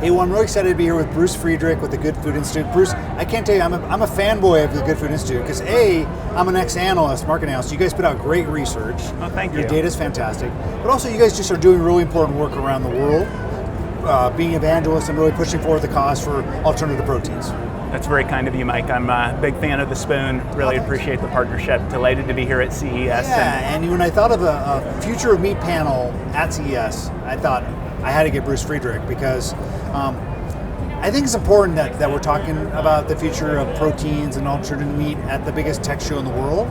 Hey, well, I'm really excited to be here with Bruce Friedrich with the Good Food Institute. Bruce, I can't tell you, I'm a fanboy of the Good Food Institute because A, I'm an ex-analyst, market analyst. You guys put out great research. Oh, thank you. Your data's fantastic. But also you guys just are doing really important work around the world, being evangelists and really pushing forward the cause for alternative proteins. That's very kind of you, Mike. I'm a big fan of the spoon. Really appreciate the partnership. Delighted to be here at CES. Yeah, and when I thought of a future of meat panel at CES, I thought I had to get Bruce Friedrich because I think it's important that we're talking about the future of proteins and alternative meat at the biggest tech show in the world,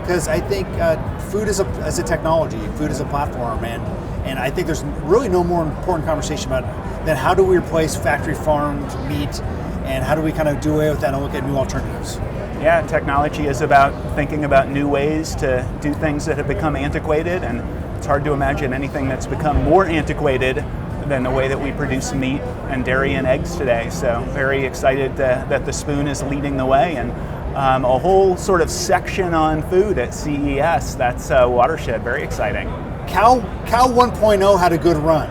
because I think food is as a technology, food is a platform, and I think there's really no more important conversation about than how do we replace factory farmed meat and how do we kind of do away with that and look at new alternatives. Yeah, technology is about thinking about new ways to do things that have become antiquated, and it's hard to imagine anything that's become more antiquated than the way that we produce meat and dairy and eggs today. So very excited that the spoon is leading the way, and a whole sort of section on food at CES. That's a watershed, very exciting. Cow 1.0 had a good run.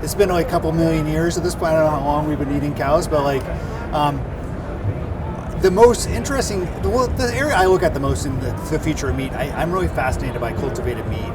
It's been like a couple million years at this point. I don't know how long we've been eating cows, but like the most interesting, the area I look at the most in the future of meat, I'm really fascinated by cultivated meat.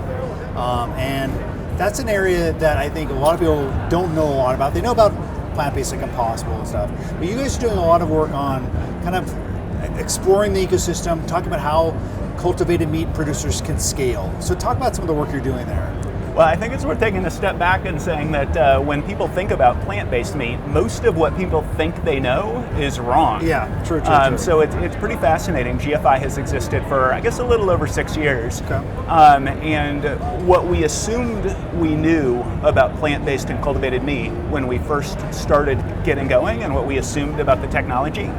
And that's an area that I think a lot of people don't know a lot about. They know about plant-based like Impossible and stuff, but you guys are doing a lot of work on kind of exploring the ecosystem, talking about how cultivated meat producers can scale. So talk about some of the work you're doing there. Well, I think it's worth taking a step back and saying that when people think about plant-based meat, most of what people think they know is wrong. Yeah, true. So it's pretty fascinating. GFI has existed for, I guess, a little over 6 years. Okay. And what we assumed we knew about plant-based and cultivated meat when we first started getting going, and what we assumed about the technology,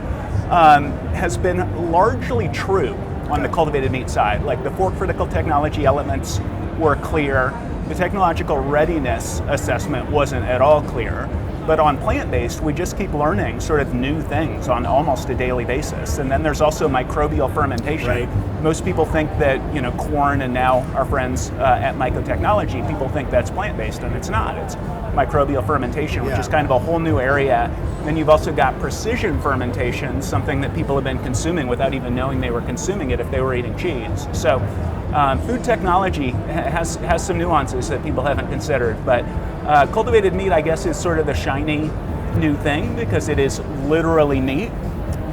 has been largely true on the cultivated meat side. Like the 4 critical technology elements were clear. The technological readiness assessment wasn't at all clear, but on plant-based, we just keep learning sort of new things on almost a daily basis. And then there's also microbial fermentation. Right. Most people think that, corn, and now our friends at Mycotechnology, people think that's plant-based, and it's not. It's microbial fermentation, which is kind of a whole new area. Then you've also got precision fermentation, something that people have been consuming without even knowing they were consuming it if they were eating cheese. So food technology has some nuances that people haven't considered, but cultivated meat, I guess, is sort of the shiny new thing because it is literally meat,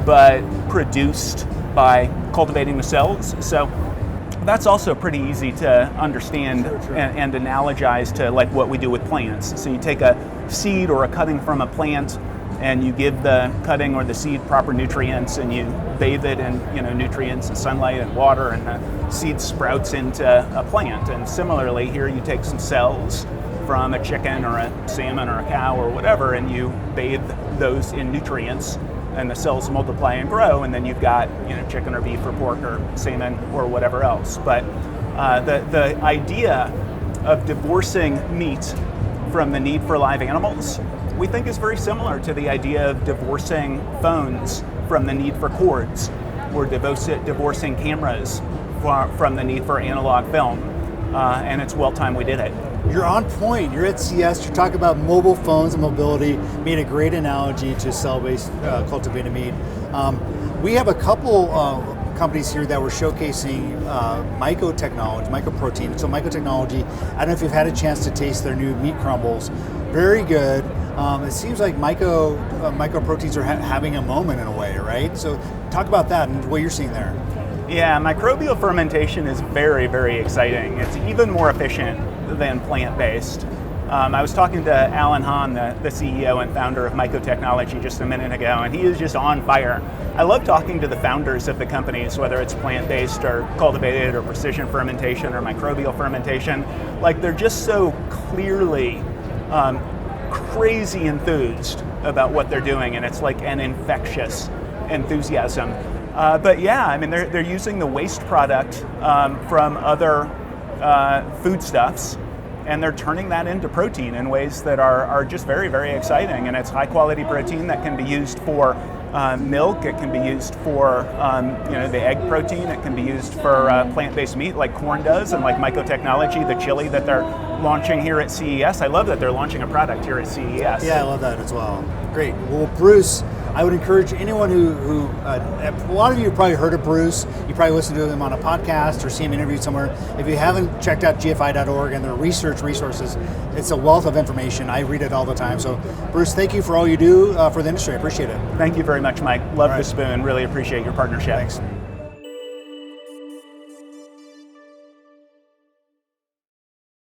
but produced by cultivating the cells. So that's also pretty easy to understand. Sure. And analogize to like what we do with plants. So you take a seed or a cutting from a plant, and you give the cutting or the seed proper nutrients, and you bathe it in nutrients and sunlight and water, and the seed sprouts into a plant. And similarly, here you take some cells from a chicken or a salmon or a cow or whatever, and you bathe those in nutrients, and the cells multiply and grow, and then you've got chicken or beef or pork or salmon or whatever else. But the idea of divorcing meat from the need for live animals, we think is very similar to the idea of divorcing phones from the need for cords, or divorcing cameras from the need for analog film. And it's well time we did it. You're on point. You're at CES. You're talking about mobile phones and mobility. Made a great analogy to cell-based cultivated meat. We have a couple companies here that were showcasing mycotechnology, mycoprotein. So mycotechnology, I don't know if you've had a chance to taste their new meat crumbles. Very good. It seems like mycoproteins are having a moment in a way, right? So talk about that and what you're seeing there. Yeah, microbial fermentation is very, very exciting. It's even more efficient than plant-based. I was talking to Alan Hahn, the CEO and founder of Mycotechnology, just a minute ago, and he is just on fire. I love talking to the founders of the companies, whether it's plant-based or cultivated or precision fermentation or microbial fermentation. Like, they're just so clearly crazy enthused about what they're doing, and it's like an infectious enthusiasm. But yeah, I mean, they're using the waste product from other foodstuffs, and they're turning that into protein in ways that are just very, very exciting. And it's high quality protein that can be used for milk. It can be used for the egg protein. It can be used for plant-based meat like corn does, and like Mycotechnology, the chili that they're launching here at CES. I love that they're launching a product here at CES. Yeah, I love that as well. Great. Well, Bruce, I would encourage anyone who a lot of you have probably heard of Bruce. You probably listen to him on a podcast or see him interviewed somewhere. If you haven't checked out gfi.org and their research resources, it's a wealth of information. I read it all the time. So, Bruce, thank you for all you do for the industry. I appreciate it. Thank you very much, Mike. Love the spoon. Really appreciate your partnership. Thanks.